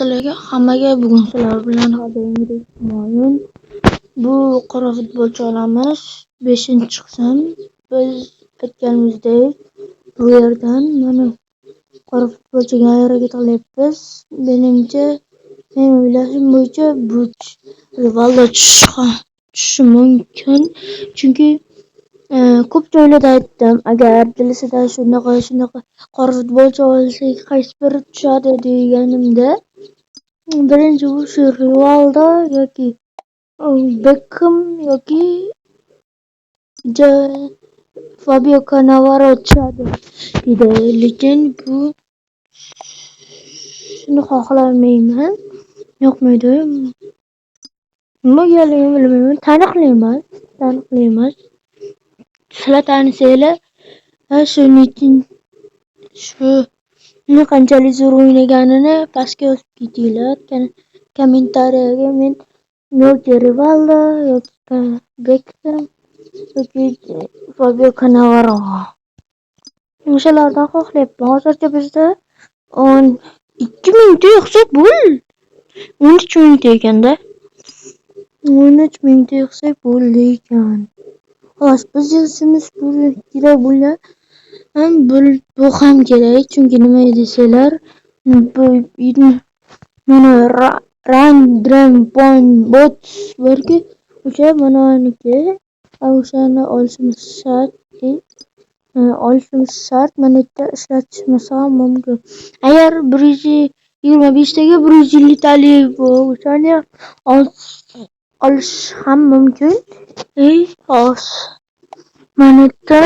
Assalomu hammaga. Bugun sizlar bilan haberingdek Humoyun. Bu qora futbolchi olamiz 5-qism. Biz aytganimizdek bu yerdan mana qora futbolchiga hareket qilyapmiz. Men o'ylashim bo'yicha bu Rivaldo tushishi mumkin. Chunki ko'p joylarda aytdim, agar Dilsida shunaqa qora futbolchi olsak qaysi biri tushadi deganimda, birinchi shu Rivaldo yoki Beckham yoki Fabio Cannavaro tushadi dedi. Lekin bu shuni xohlamayman, yoqmaydi. Nimaligini bilmayman, taniqli emas. Sizlar tanisanglar, shuni qanchalik zo'r o'ynaganini pastga yozib ketinglar kommentariyaga. Men yoki Rivaldo yoki Beckham yoki Fabio Cannavaro o'shalardan xohlayapman. Hozircha bizda 12 minutga yo'qsa bo'ldi. 13 minut ekanda. 13 minutga yo'qsa bo'ldi ekan. Xo'sh, biz yozishimiz kerak bo'lgan bu ham kerak. Chunki nima desanglar, mana Randrem Bots borki, o'sha manoniki, o'shani olishimiz shart. Mana yerda ishlatishimiz ham mumkin. Agar 125 taga 150 talik o'shani olish ham mumkin. Xo'sh, mana yerda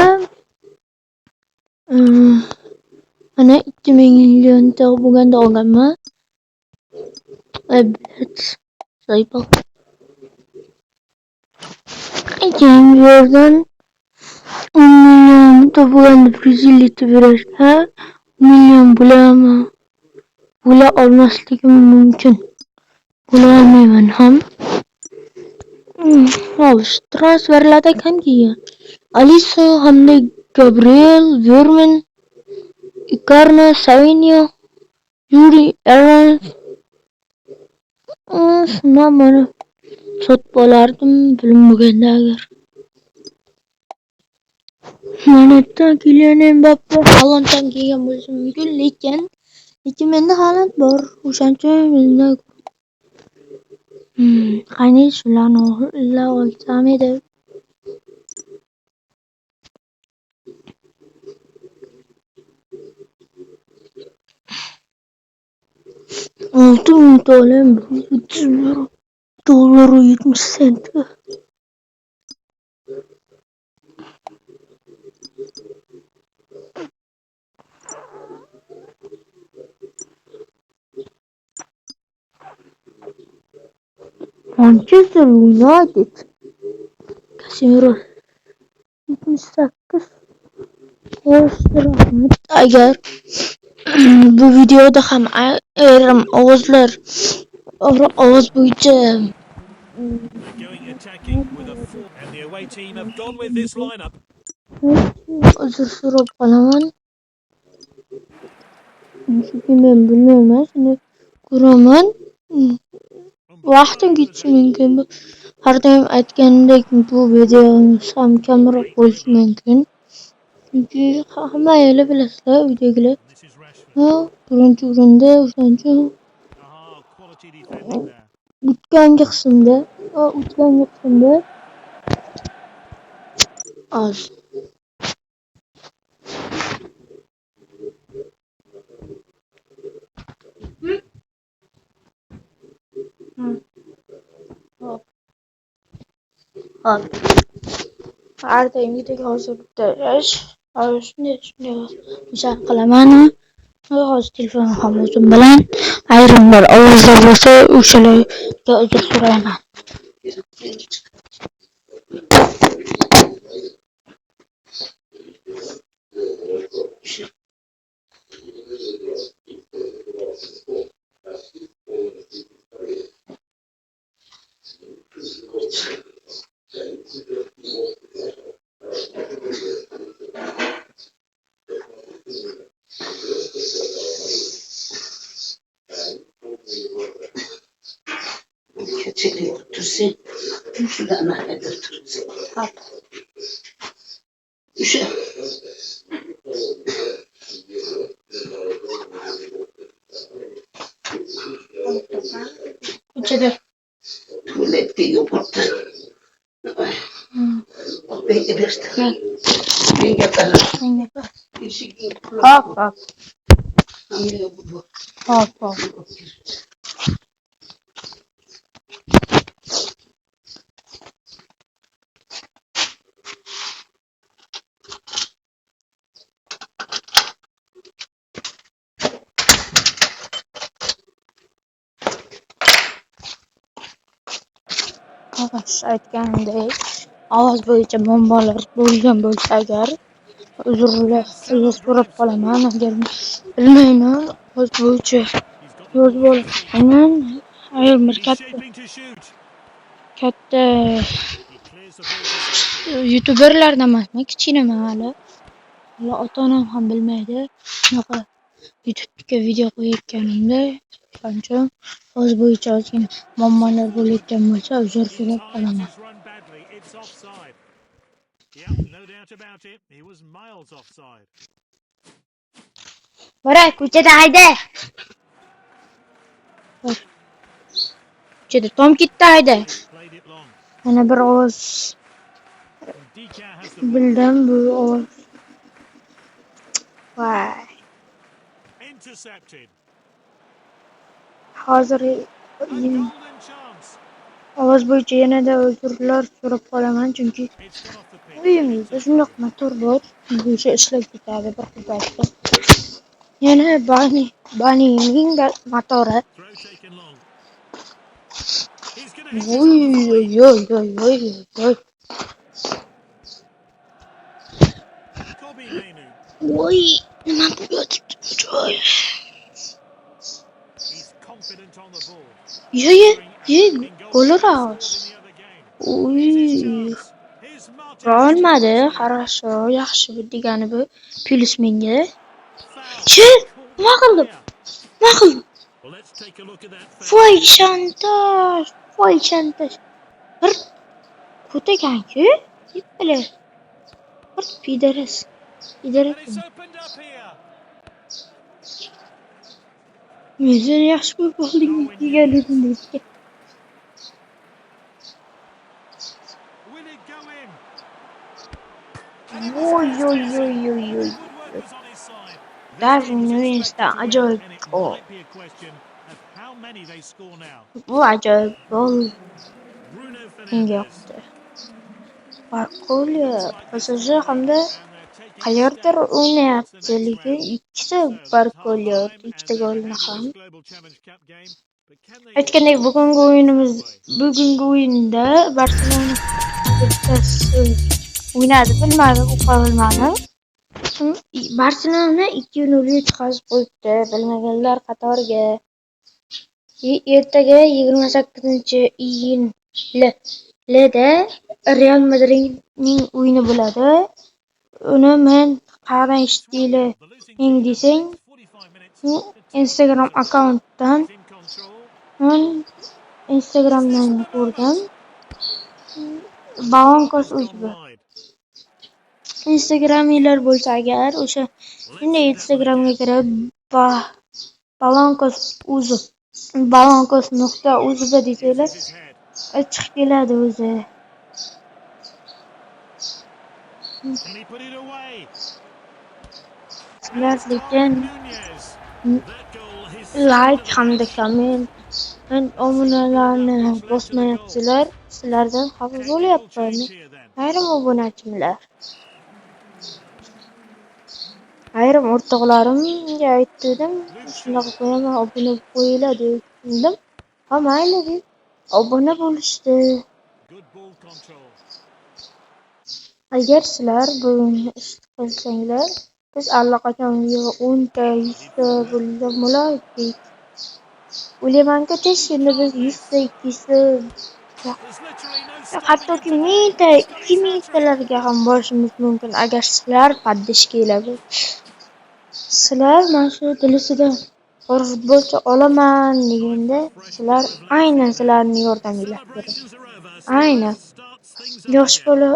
mana 2 millionta bo'lganda olganman. Saypal. Keyin bu yerdan 10 million bo'lganda 150 berishsa, 1 million bo'la olmasligim mumkin. Bo'la olmayman ham. Xo'sh, transferlarda kim kelgan? Alisson hamda Gabriel, Vermin, Icardi, Savinho, Yuri Evans. Shundan mana sotib olardim, bilinmaganda agar. Mana yerda Kylian Mbappe, Haalanddan kelgan bo'lishi mumkin, lekin menda Haaland bor. O'shancha menda qani shularni olsam edi. $6 olayım, $30 70 sentga. Manchester United Casemiro 78. Agar bu videoda ham ayrim ovoz bo'yicha uzr so'rab qolaman. Chunki men bilmayman, shuni ko'raman. Vaqtim ketishi mumkin. Har doim aytganimdek, bu video ham kamroq bo'lishi mumkin. Chunki hammangiz bilasizlar, uydagilar. Birinchi o'rinda o'shancha o'tgangi qismda oz. Har doimgidek hozirda shunday qilaman. Hozir telefonim ham o'zim bilan. Ayrimlar ovozlar bo'lsa, o'shalarga uzr so'rayman. Seni götürsün. Şuradan nereye götürsün. Hop. Şu. İçeri. Tuvalette yok orada. Beni verdi. Ben yaparım. Sen yapar. Bir şey Hop hop. Hamile bu. Hop hop. Arkadaşlar aytganimdek ovoz bo'yicha muammolar bo'lgan bo'lsa agar uzr so'rab qolaman. Agar bilmayman ovoz bo'yicha yozib olaman. Ayol bir katta youtuberlardan emasman, kichkinaman hali. Ota-onam ham bilmaydi. Shunaqa YouTube'ga video qo'yayotganimda qancha ovoz bo'yicha ozgina muammolar bo'layotgan bo'lsa uzr so'rab qolaman. Bora, ko'chada hayda. Ko'chada tom ketdi hayda. Mana bir ovoz bildim bu ovoz. Voy. Hozir ovoz bo'yicha yanada uzrlar so'rab qolaman, chunki uyimizda shundoq motor bor, o'sha ishlab ketadi bir paytda. Yana Banining motori. Voy. Voy, nima bo'lyapti joy? Golaros. Olmadi, хорошо, yaxshi bu degani bu plus menga. Nima qildim? Voy shantash. Bir ko'taganku, bilar. Bir pidaras. Meni yaxshi ko'rib olding deganligimga. Voy. Darwin Nunes'dan ajoyib gol. Bu ajoyib gol. Menga yoqdi. Barkolya PSG hamda qayerdir o'ynayapti, lekin ikkita Barkolya ikkita golni ham. Aytgandek bugungi o'yinda Barselona o'ynadi, bilmadim, bilmadim. Barselona 2-0 yutqazib qo'yibdi, bilmaganlar qatoriga. Ertaga 28-iyunda Real Madridning o'yini bo'ladi. Uni men qara eshitdinglar desang, Instagram akkauntdan ko'rdim. Balonkos o'zi. Instagraminglar bo'lsa agar o'sha Instagramga kirib balonkos.uz desanglar chiqib keladi o'zi. Sizlar lekin like hamda komment obunalarni bosmayapsizlar. Sizlardan xafa bo'lyapman. Ayrim obunachilar. Ayrim o'rtoqlarimga aytdim, shunaqa qo'yaman, obuna qo'yiladi dedim. Ha, mayli deb obuna bo'lishdi. Agar sizlar buni ish qilsanglar, biz allaqachon 10 ta 100 ta bo'lardik. O'ylaymanki, tez kunda biz 100 ta 200 ta hattoki 1000 ta 2000 talarga ham borishimiz mumkin agar sizlar podдержка qilib. Sizlar mana shu dilisidan bir futbolchi olaman deganda sizlar aynan sizlarning yordaminglar kerak. Aynan. Yosh bola,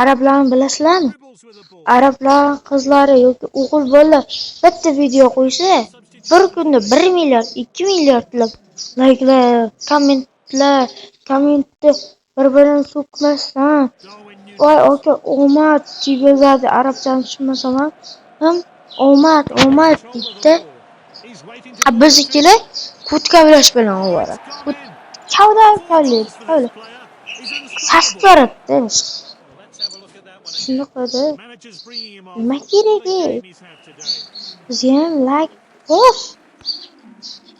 arablarni bilasizlarmi? Arablar qizlari yoki o'g'il bolalar bitta video qo'ysa, bir kunda 1 milliard, 2 milliardlab layklar, kommentni bir-birini so'kmasdan, voy aka omad deb yozadi. Arabchani tushunmasam ham omad deydi. Biznikilar kutkavlash bilan ovora. Kavla. Sastiribdi. Shunaqada nima keragi? Bizga ham like post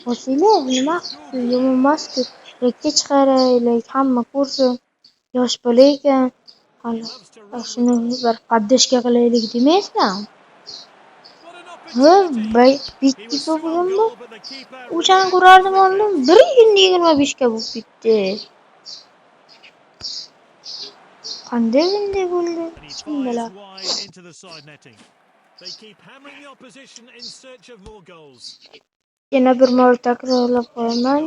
bosinglar, nima yomon emasku. Yakka chiqaraylik, hamma ko'rsin. Yosh bola ekan. Hali shuni bir poddeshka qilaylik demaysizlarmi? Bitti bo'lganmi? O'shani ko'rardim oldin. Bir kunda 25 ga bo'lib ketdi. Qanday bunday bo'ldi? Shundalar. Yana bir marta takrorlab qo'yaman.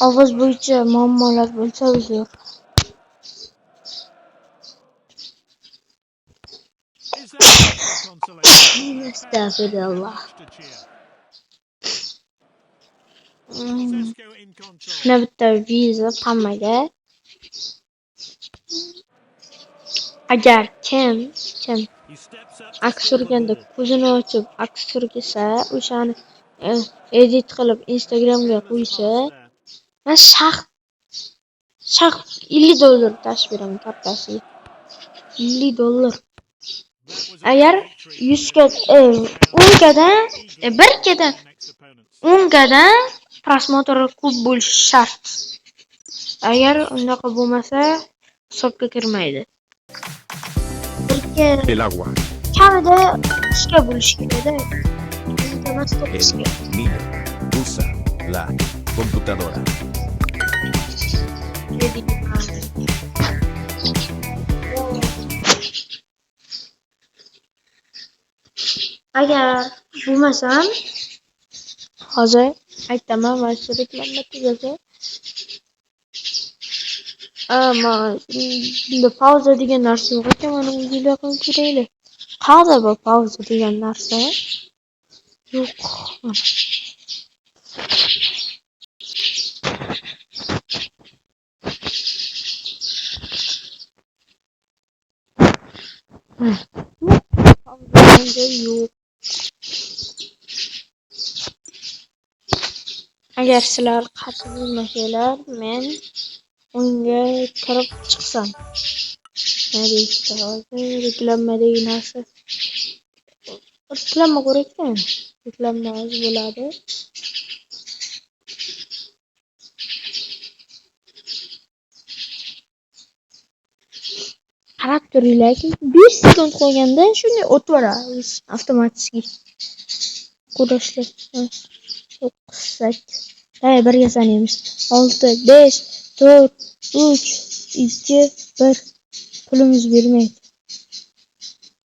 Ovoz bo'yicha muammolar bo'lsa uzr. Astagfirullah. Shuna bitta viza hammaga. Agar kim aks surganda ko'zini ochib aks surgisa, o'shani edit qilib Instagramga qo'ysa, men shax $50 tashib beraman kattasiga. $50. Agar 100 ga 10 gadan 10 gadan prosmotr ko'p bo'lishi shart. Agar unaqa bo'lmasa, hisobga kirmaydi. El agua. Kamida 2 ga bo'lish kerak-da. El niño usa la computadora. Agar bo'lmasam, hozir aytaman va reklamni tugaza. Bunda pauza degan narsa yo'q ekan, mana o'zingizlar qilib ko'ringlar. Qayerda bu pauza degan narsa? Yo'q. Pauza yo'q. Agar sizlar qarshi bo'lmasanglar, men unga kirib chiqsam. Narsa hozir reklamadagi narsa. Reklama ko'rayotgan. Reklama oz bo'ladi. Qarab turinglar-ki, 5 sekund qo'yganda shunday o'tvoradi avtomatik. Ko'rishlar. 9 8. Birga sanaymiz. 6 5 4 3 2 1. Pulimiz bermaydi.